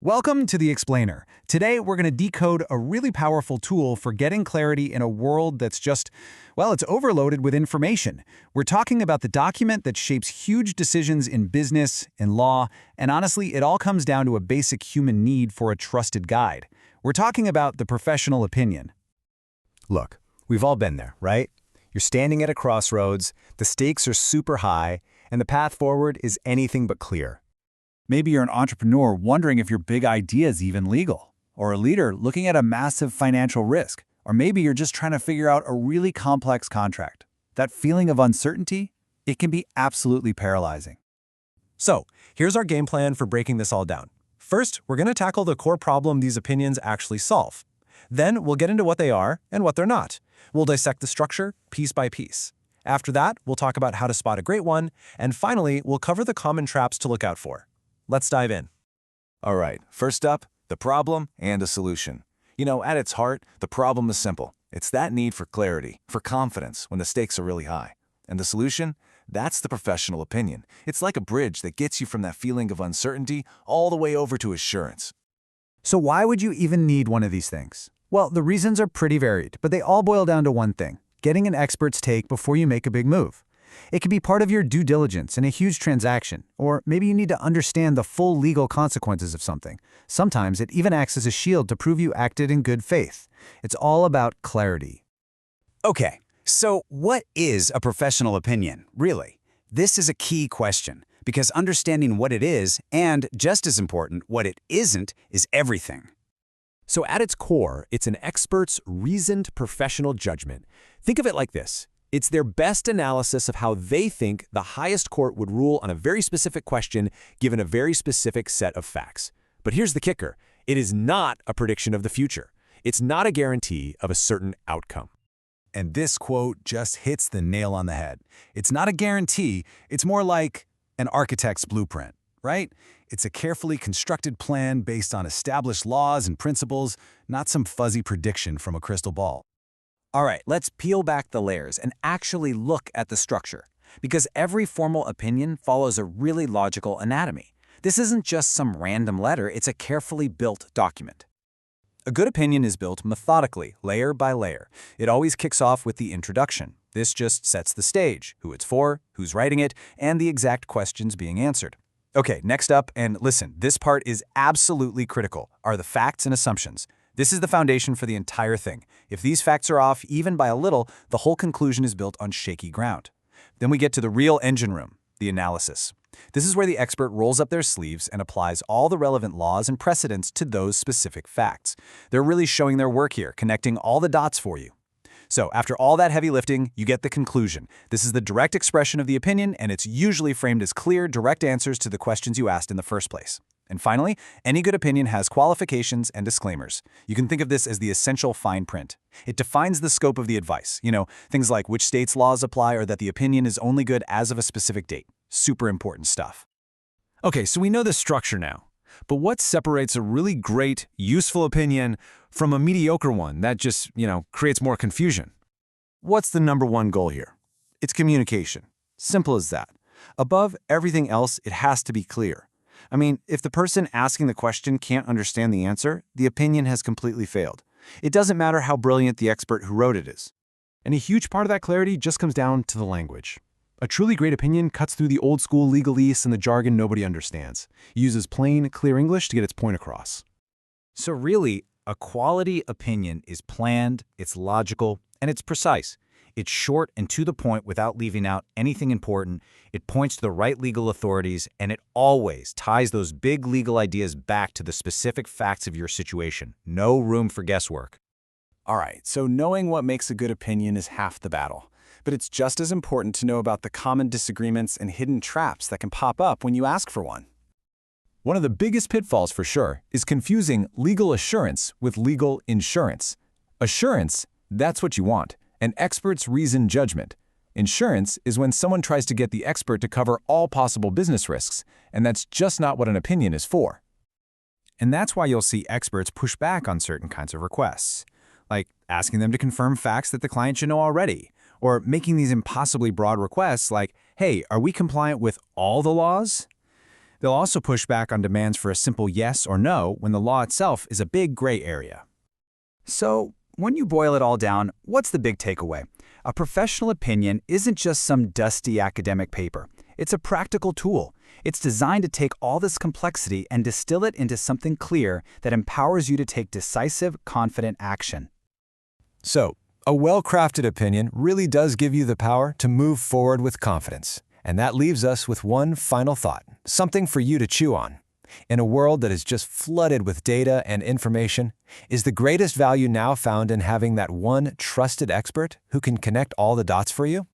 Welcome to The Explainer. Today, we're going to decode a really powerful tool for getting clarity in a world that's just, well, it's overloaded with information. We're talking about the document that shapes huge decisions in business, in law, and honestly, it all comes down to a basic human need for a trusted guide. We're talking about the professional opinion. Look, we've all been there, right? You're standing at a crossroads, the stakes are super high, and the path forward is anything but clear. Maybe you're an entrepreneur wondering if your big idea is even legal, or a leader looking at a massive financial risk, or maybe you're just trying to figure out a really complex contract. That feeling of uncertainty, it can be absolutely paralyzing. So, here's our game plan for breaking this all down. First, we're going to tackle the core problem these opinions actually solve. Then, we'll get into what they are and what they're not. We'll dissect the structure piece by piece. After that, we'll talk about how to spot a great one, and finally, we'll cover the common traps to look out for. Let's dive in. All right, first up, the problem and a solution. At its heart, the problem is simple. It's that need for clarity, for confidence when the stakes are really high. And the solution? That's the professional opinion. It's like a bridge that gets you from that feeling of uncertainty all the way over to assurance. So why would you even need one of these things? Well, the reasons are pretty varied, but they all boil down to one thing: getting an expert's take before you make a big move. It can be part of your due diligence in a huge transaction, or maybe you need to understand the full legal consequences of something. Sometimes it even acts as a shield to prove you acted in good faith. It's all about clarity. Okay, so what is a professional opinion, really? This is a key question, because understanding what it is, and just as important, what it isn't, is everything. So at its core, it's an expert's reasoned professional judgment. Think of it like this. It's their best analysis of how they think the highest court would rule on a very specific question given a very specific set of facts. But here's the kicker. It is not a prediction of the future. It's not a guarantee of a certain outcome. And this quote just hits the nail on the head. It's not a guarantee, it's more like an architect's blueprint, right? It's a carefully constructed plan based on established laws and principles, not some fuzzy prediction from a crystal ball. All right, let's peel back the layers and actually look at the structure, because every formal opinion follows a really logical anatomy. This isn't just some random letter, it's a carefully built document. A good opinion is built methodically, layer by layer. It always kicks off with the introduction. This just sets the stage, who it's for, who's writing it, and the exact questions being answered. Okay, next up, and listen, this part is absolutely critical, are the facts and assumptions. This is the foundation for the entire thing. If these facts are off, even by a little, the whole conclusion is built on shaky ground. Then we get to the real engine room, the analysis. This is where the expert rolls up their sleeves and applies all the relevant laws and precedents to those specific facts. They're really showing their work here, connecting all the dots for you. So after all that heavy lifting, you get the conclusion. This is the direct expression of the opinion, and it's usually framed as clear, direct answers to the questions you asked in the first place. And finally, any good opinion has qualifications and disclaimers. You can think of this as the essential fine print. It defines the scope of the advice. Things like which state's laws apply or that the opinion is only good as of a specific date. Super important stuff. Okay, so we know the structure now. But what separates a really great, useful opinion from a mediocre one that just, creates more confusion? What's the number one goal here? It's communication. Simple as that. Above everything else, it has to be clear. If the person asking the question can't understand the answer, the opinion has completely failed. It doesn't matter how brilliant the expert who wrote it is. And a huge part of that clarity just comes down to the language. A truly great opinion cuts through the old-school legalese and the jargon nobody understands. It uses plain, clear English to get its point across. So really, a quality opinion is planned, it's logical, and it's precise. It's short and to the point without leaving out anything important. It points to the right legal authorities, and it always ties those big legal ideas back to the specific facts of your situation. No room for guesswork. All right, so knowing what makes a good opinion is half the battle. But it's just as important to know about the common disagreements and hidden traps that can pop up when you ask for one. One of the biggest pitfalls, for sure, is confusing legal assurance with legal insurance. Assurance, that's what you want. An expert's reasoned judgment. Insurance is when someone tries to get the expert to cover all possible business risks, and that's just not what an opinion is for. And that's why you'll see experts push back on certain kinds of requests, like asking them to confirm facts that the client should know already, or making these impossibly broad requests like, hey, are we compliant with all the laws? They'll also push back on demands for a simple yes or no when the law itself is a big gray area. So, when you boil it all down, what's the big takeaway? A professional opinion isn't just some dusty academic paper. It's a practical tool. It's designed to take all this complexity and distill it into something clear that empowers you to take decisive, confident action. So, a well-crafted opinion really does give you the power to move forward with confidence. And that leaves us with one final thought, something for you to chew on. In a world that is just flooded with data and information, is the greatest value now found in having that one trusted expert who can connect all the dots for you?